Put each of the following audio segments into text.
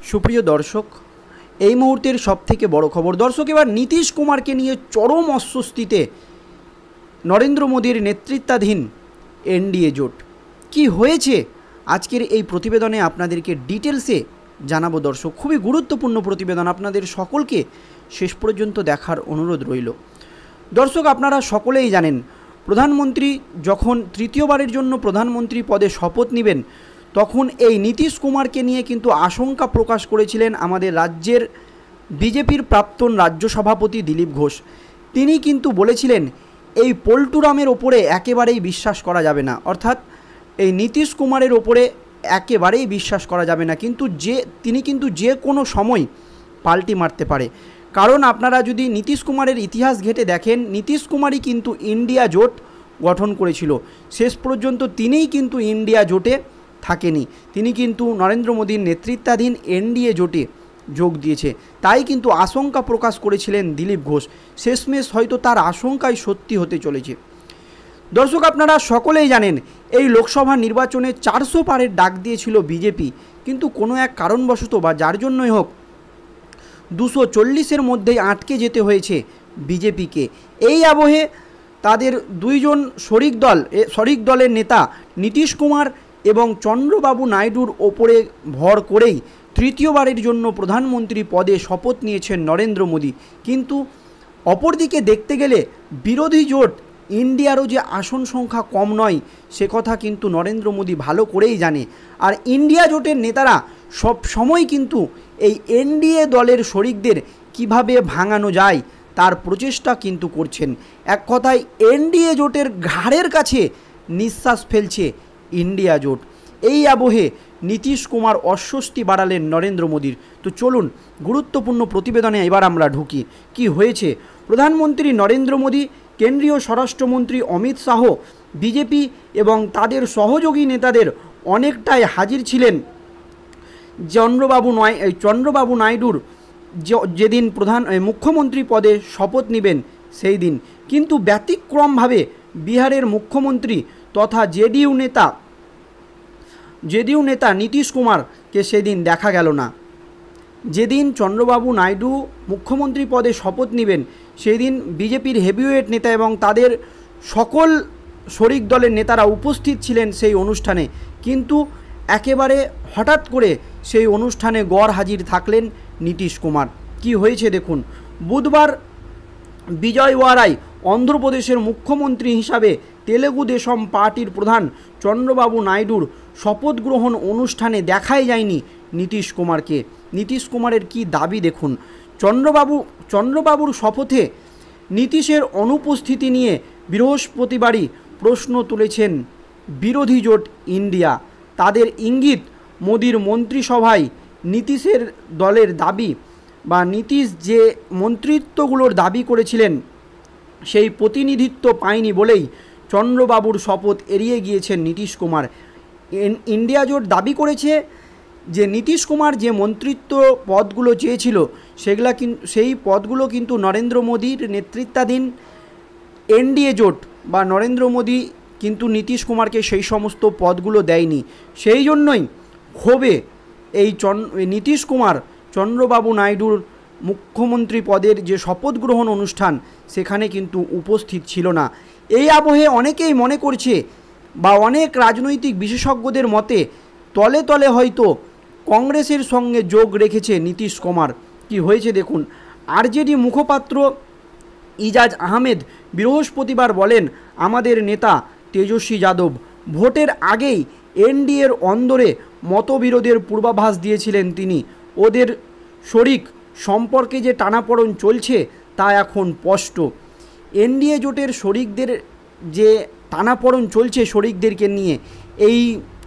সুপ্রিয় দর্শক, এই মুহূর্তের সবথেকে বড় খবর দর্শক, এবার নীতিশ কুমারকে নিয়ে চরম অস্বস্তিতে নরেন্দ্র মোদীর নেতৃত্বাধীন এনডিএ জোট। কি হয়েছে আজকের এই প্রতিবেদনে আপনাদেরকে ডিটেলসে জানাবো দর্শক। খুবই গুরুত্বপূর্ণ প্রতিবেদন, আপনাদের সকলকে শেষ পর্যন্ত দেখার অনুরোধ রইল। দর্শক, আপনারা সকলেই জানেন, প্রধানমন্ত্রী যখন তৃতীয়বারের জন্য প্রধানমন্ত্রী পদে শপথ নেবেন, তখন এই নীতিশ কুমারকে নিয়ে কিন্তু আশঙ্কা প্রকাশ করেছিলেন আমাদের রাজ্যের বিজেপির প্রাক্তন রাজ্য সভাপতি দিলীপ ঘোষ। তিনি কিন্তু বলেছিলেন এই পল্টুরামের ওপরে একেবারেই বিশ্বাস করা যাবে না, অর্থাৎ এই নীতিশ কুমারের ওপরে একেবারেই বিশ্বাস করা যাবে না, তিনি কিন্তু যে কোনো সময় পাল্টি মারতে পারে। কারণ আপনারা যদি নীতিশ কুমারের ইতিহাস ঘেঁটে দেখেন, নীতিশ কুমারই কিন্তু ইন্ডিয়া জোট গঠন করেছিল। শেষ পর্যন্ত তিনিই কিন্তু ইন্ডিয়া জোটে থাকেনি, তিনি কিন্তু নরেন্দ্র মোদীর নেতৃত্বাধীন এনডিএ জোটে যোগ দিয়েছে। তাই কিন্তু আশঙ্কা প্রকাশ করেছিলেন দিলীপ ঘোষ। শেষমেশ হয়তো তার আশঙ্কাই সত্যি হতে চলেছে। দর্শক, আপনারা সকলেই জানেন, এই লোকসভা নির্বাচনে 400 পারের ডাক দিয়েছিল বিজেপি, কিন্তু কোনো এক কারণবশত বা যার জন্যই হোক 240-এর মধ্যেই আটকে যেতে হয়েছে বিজেপিকে। এই আবহে তাদের দুইজন শরিক দলের নেতা নীতিশ কুমার এবং চন্দ্রবাবু নাইডুর ওপরে ভর করেই তৃতীয়বারের জন্য প্রধানমন্ত্রী পদে শপথ নিয়েছেন নরেন্দ্র মোদী। কিন্তু অপরদিকে দেখতে গেলে বিরোধী জোট ইন্ডিয়ারও যে আসন সংখ্যা কম নয়, সে কথা কিন্তু নরেন্দ্র মোদী ভালো করেই জানে। আর ইন্ডিয়া জোটের নেতারা সব সময় কিন্তু এই এনডিএ দলের শরিকদের কিভাবে ভাঙানো যায় তার প্রচেষ্টা কিন্তু করছেন। এক কথায় এনডিএ জোটের ঘাড়ের কাছে নিঃশ্বাস ফেলছে ইন্ডিয়া জোট। এই আবহে নীতিশ কুমার অস্বস্তি বাড়ালেন নরেন্দ্র মোদীর। তো চলুন গুরুত্বপূর্ণ প্রতিবেদনে এবার আমরা ঢুকি। কি হয়েছে? প্রধানমন্ত্রী নরেন্দ্র মোদী, কেন্দ্রীয় স্বরাষ্ট্রমন্ত্রী অমিত শাহ, বিজেপি এবং তাদের সহযোগী নেতাদের অনেকটাই হাজির ছিলেন চন্দ্রবাবু নাইডুর যেদিন মুখ্যমন্ত্রী পদে শপথ নেবেন সেই দিন। কিন্তু ব্যতিক্রমভাবে বিহারের মুখ্যমন্ত্রী তথা জেডিইউ নেতা নীতিশ কুমারকে সেদিন দেখা গেল না। যেদিন চন্দ্রবাবু নাইডু মুখ্যমন্ত্রী পদে শপথ নেবেন, সেই দিন বিজেপির হেভিওয়েট নেতা এবং তাদের সকল শরিক দলের নেতারা উপস্থিত ছিলেন সেই অনুষ্ঠানে। কিন্তু একেবারে হঠাৎ করে সেই অনুষ্ঠানে গড় হাজির থাকলেন নীতিশ কুমার। কি হয়েছে দেখুন। বুধবার বিজয়ওয়াড়ায় অন্ধ্রপ্রদেশের মুখ্যমন্ত্রী হিসাবে তেলেগু দেশম পার্টির প্রধান চন্দ্রবাবু নাইডুর শপথ গ্রহণ অনুষ্ঠানে দেখাই যায়নি নীতিশ কুমারকে। নীতিশ কুমারের কি দাবি দেখুন। চন্দ্রবাবুর শপথে নীতিশের অনুপস্থিতি নিয়ে বৃহস্পতিবারই প্রশ্ন তুলেছেন বিরোধী জোট ইন্ডিয়া। তাদের ইঙ্গিত, মোদীর মন্ত্রিসভায় নীতিশের দলের দাবি বা নীতিশ যে মন্ত্রিত্বগুলোর দাবি করেছিলেন সেই প্রতিনিধিত্ব পায়নি বলেই চন্দ্রবাবুর শপথ এড়িয়ে গিয়েছেন নীতিশ কুমার। ইন্ডিয়া জোট দাবি করেছে যে নীতিশ কুমার যে মন্ত্রিত্ব পদগুলো চেয়েছিল সেই পদগুলো কিন্তু নরেন্দ্র মোদীর নেতৃত্বাধীন এনডিএ জোট বা নরেন্দ্র মোদী কিন্তু নীতিশ কুমারকে সেই সমস্ত পদগুলো দেয়নি। সেই জন্যই ক্ষোভে এই নীতিশ কুমার চন্দ্রবাবু নাইডুর মুখ্যমন্ত্রী পদের যে শপথ গ্রহণ অনুষ্ঠান সেখানে কিন্তু উপস্থিত ছিল না। এই আবহে অনেকেই মনে করছে বা অনেক রাজনৈতিক বিশেষজ্ঞদের মতে তলে তলে হয়তো কংগ্রেসের সঙ্গে যোগ রেখেছে নীতিশ কুমার। কি হয়েছে দেখুন। আরজেডি মুখপাত্র ইজাজ আহমেদ বৃহস্পতিবার বলেন, আমাদের নেতা তেজস্বী যাদব ভোটের আগেই এনডিএর অন্দরে মতবিরোধের পূর্বাভাস দিয়েছিলেন তিনি। ওদের শরিক সম্পর্কে যে টানাপোড়েন চলছে তা এখন স্পষ্ট। এনডিএ জোটের শরিকদের যে টানাপোড়েন চলছে শরিকদেরকে নিয়ে, এই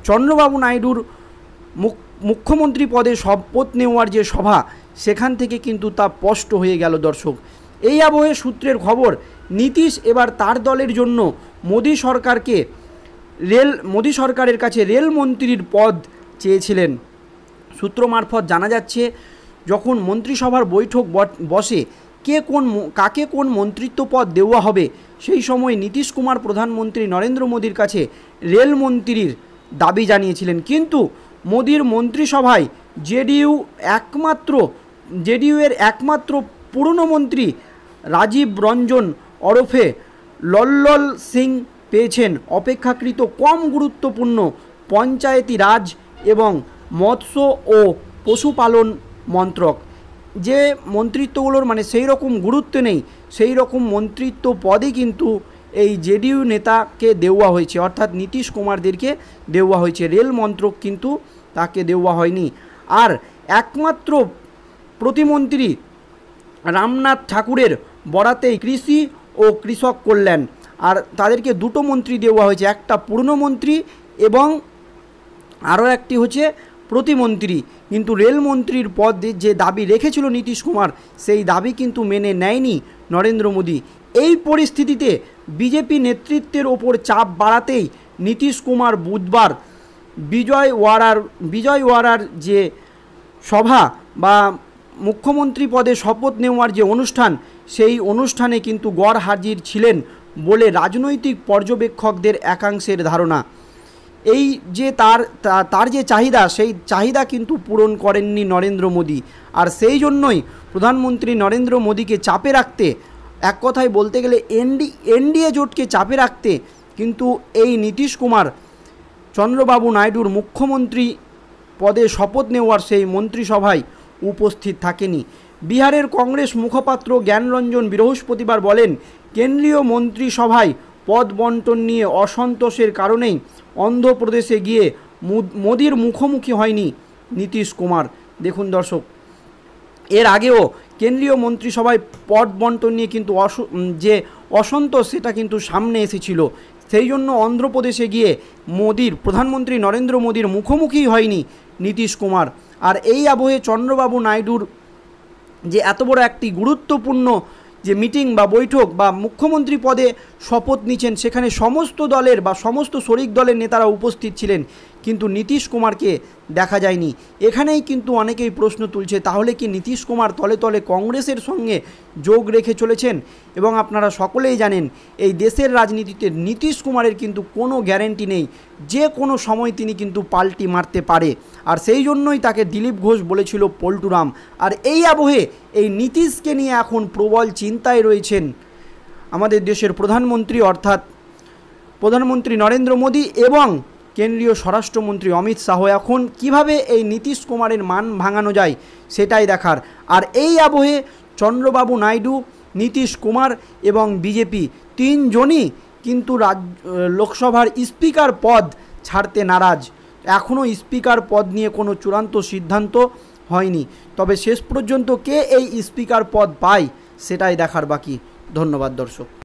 চন্দ্রবাবু নাইডুর মুখ্যমন্ত্রী পদে শপথ নেওয়ার যে সভা, সেখান থেকে কিন্তু তা স্পষ্ট হয়ে গেল দর্শক। এই আবহে সূত্রের খবর, নীতিশ এবার তার দলের জন্য মোদী সরকারের কাছে রেলমন্ত্রীর পদ চেয়েছিলেন। সূত্র মারফত জানা যাচ্ছে, যখন মন্ত্রিসভার বৈঠক বসে কাকে কোন মন্ত্রিত্ব পদ দেওয়া হবে, সেই সময় নীতিশ কুমার প্রধানমন্ত্রী নরেন্দ্র মোদীর কাছে রেলমন্ত্রীর দাবি জানিয়েছিলেন। কিন্তু মোদীর মন্ত্রিসভায় জেডিইউ এর একমাত্র পুরনো মন্ত্রী রাজীব রঞ্জন ওরফে লল্লল সিং পেয়েছেন অপেক্ষাকৃত কম গুরুত্বপূর্ণ পঞ্চায়েতি রাজ এবং মৎস্য ও পশুপালন মন্ত্রক। যে মন্ত্রিত্বগুলোর মানে সেই রকম গুরুত্ব নেই, সেই রকম মন্ত্রিত্ব পদই কিন্তু এই জেডিইউ নেতাকে দেওয়া হয়েছে, অর্থাৎ নীতিশ কুমারদেরকে দেওয়া হয়েছে। রেল মন্ত্রক কিন্তু তাকে দেওয়া হয়নি। আর একমাত্র প্রতিমন্ত্রী রামনাথ ঠাকুরের বরাতেই কৃষি ও কৃষক কল্যাণ, আর তাদেরকে দুটো মন্ত্রী দেওয়া হয়েছে, একটা পুরনো মন্ত্রী এবং আরও একটি হচ্ছে প্রতিমন্ত্রী। কিন্তু রেলমন্ত্রীর পদ যে দাবি রেখেছিল নীতিশ কুমার, সেই দাবি কিন্তু মেনে নেয়নি নরেন্দ্র মোদী। এই পরিস্থিতিতে বিজেপি নেতৃত্বের ওপর চাপ বাড়াতেই নীতিশ কুমার বুধবার বিজয়ওয়াড়ার যে সভা বা মুখ্যমন্ত্রী পদে শপথ নেওয়ার যে অনুষ্ঠান, সেই অনুষ্ঠানে কিন্তু গড়হাজির ছিলেন বলে রাজনৈতিক পর্যবেক্ষকদের একাংশের ধারণা। এই যে তার যে চাহিদা, সেই চাহিদা কিন্তু পূরণ করেননি নরেন্দ্র মোদী। আর সেই জন্যই প্রধানমন্ত্রী নরেন্দ্র মোদীকে চাপে রাখতে, এক কথায় বলতে গেলে এনডিএ জোটকে চাপে রাখতে কিন্তু এই নীতিশ কুমার চন্দ্রবাবু নাইডুর মুখ্যমন্ত্রী পদে শপথ নেওয়ার সেই মন্ত্রিসভায় উপস্থিত থাকেনি। বিহারের কংগ্রেস মুখপাত্র জ্ঞানরঞ্জন বৃহস্পতিবার বলেন, কেন্দ্রীয় মন্ত্রিসভায় পদ বন্টন নিয়ে অসন্তোষের কারণেই অন্ধ্রপ্রদেশে গিয়ে মোদির মুখোমুখি হয়নি নীতিশ কুমার। দেখুন দর্শক, এর আগেও কেন্দ্রীয় মন্ত্রিসভায় পদ বন্টন নিয়ে কিন্তু যে অসন্তোষ সেটা কিন্তু সামনে এসেছিল। সেই জন্য অন্ধ্রপ্রদেশে গিয়ে প্রধানমন্ত্রী নরেন্দ্র মোদীর মুখোমুখি হয়নি নীতিশ কুমার। আর এই আবহে চন্দ্রবাবু নাইডুর যে এত বড় একটি গুরুত্বপূর্ণ যে মিটিং বা বৈঠক বা মুখ্যমন্ত্রী পদে শপথ নিচ্ছেন, সেখানে সমস্ত দলের বা সমস্ত শরিক দলের নেতারা উপস্থিত ছিলেন, কিন্তু নীতিশ কুমারকে দেখা যায়নি। এখানেই কিন্তু অনেকেই প্রশ্ন তুলছে, তাহলে কি নীতিশ কুমার তলে তলে কংগ্রেসের সঙ্গে যোগ রেখে চলেছেন? এবং আপনারা সকলেই জানেন, এই দেশের রাজনীতিতে নীতিশ কুমারের কিন্তু কোনো গ্যারেন্টি নেই, যে কোনো সময় তিনি কিন্তু পাল্টি মারতে পারে। আর সেই জন্যই তাকে দিলীপ ঘোষ বলেছিল পল্টুরাম। আর এই আবহে এই নীতিশকে নিয়ে এখন প্রবল চিন্তায় রয়েছেন আমাদের দেশের প্রধানমন্ত্রী, অর্থাৎ প্রধানমন্ত্রী নরেন্দ্র মোদী এবং কেন্দ্রীয় স্বরাষ্ট্রমন্ত্রী অমিত শাহ। এখন কিভাবে এই নীতিশ কুমারের মান ভাঙানো যায় সেটাই দেখার। আর এই আবহে চন্দ্রবাবু নাইডু, নীতিশ কুমার এবং বিজেপি তিনজনই কিন্তু লোকসভার স্পিকার পদ ছাড়তে নারাজ। এখনও স্পিকার পদ নিয়ে কোনো চূড়ান্ত সিদ্ধান্ত হয়নি, তবে শেষ পর্যন্ত কে এই স্পিকার পদ পায় সেটাই দেখার বাকি। ধন্যবাদ দর্শক।